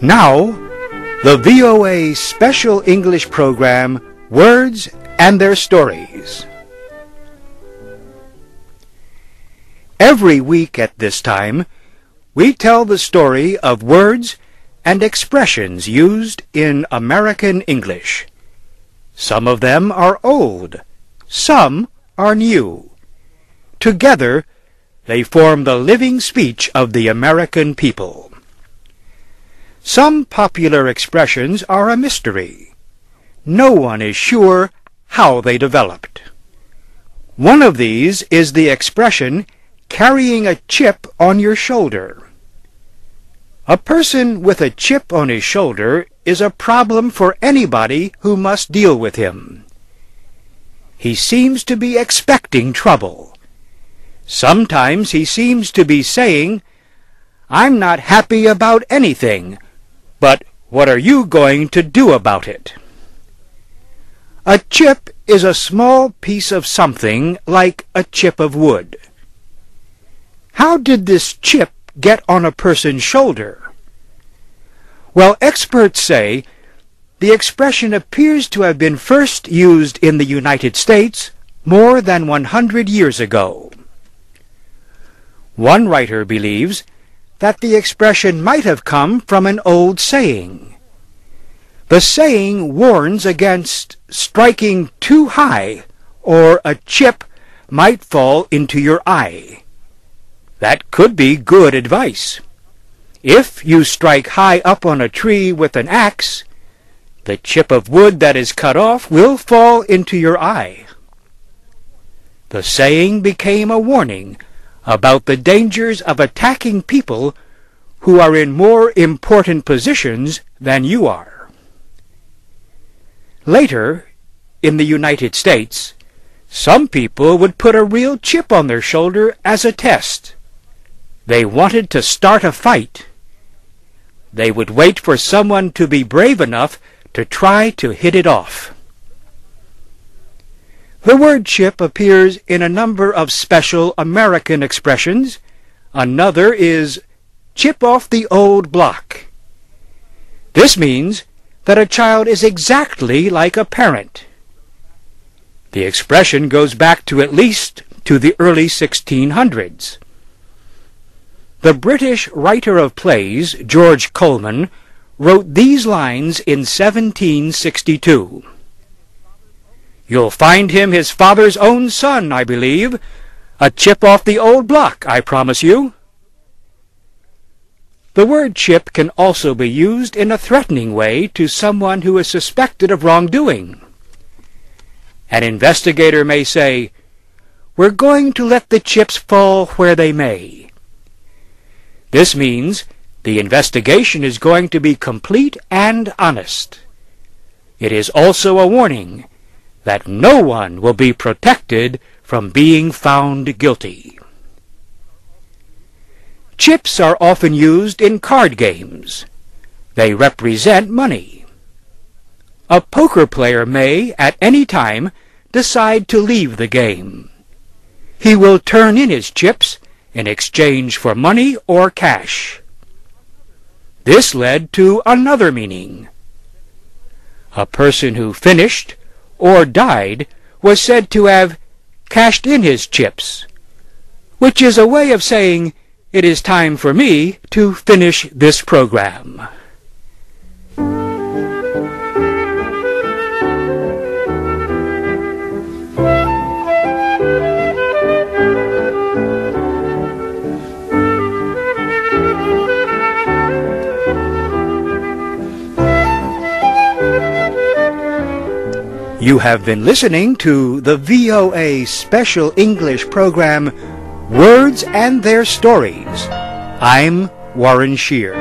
Now, the VOA Special English program, Words and Their Stories. Every week at this time, we tell the story of words and expressions used in American English. Some of them are old, some are new. Together, they form the living speech of the American people. Some popular expressions are a mystery. No one is sure how they developed. One of these is the expression, carrying a chip on your shoulder. A person with a chip on his shoulder is a problem for anybody who must deal with him. He seems to be expecting trouble. Sometimes he seems to be saying, "I'm not happy about anything, but what are you going to do about it?" A chip is a small piece of something like a chip of wood. How did this chip get on a person's shoulder? Well, experts say the expression appears to have been first used in the United States more than 100 years ago. One writer believes that the expression might have come from an old saying. The saying warns against striking too high, or a chip might fall into your eye. That could be good advice. If you strike high up on a tree with an axe, the chip of wood that is cut off will fall into your eye. The saying became a warning about the dangers of attacking people who are in more important positions than you are. Later, in the United States, some people would put a real chip on their shoulder as a test. They wanted to start a fight. They would wait for someone to be brave enough to try to hit it off. The word chip appears in a number of special American expressions. Another is chip off the old block. This means that a child is exactly like a parent. The expression goes back to at least to the early 1600s. The British writer of plays, George Colman, wrote these lines in 1762. "You'll find him his father's own son, I believe. A chip off the old block, I promise you." The word chip can also be used in a threatening way to someone who is suspected of wrongdoing. An investigator may say, "We're going to let the chips fall where they may." This means the investigation is going to be complete and honest. It is also a warning that no one will be protected from being found guilty. Chips are often used in card games. They represent money. A poker player may, at any time, decide to leave the game. He will turn in his chips in exchange for money or cash. This led to another meaning. A person who finished or died was said to have cashed in his chips, which is a way of saying, "It is time for me to finish this program." You have been listening to the VOA Special English program, Words and Their Stories. I'm Warren Shear.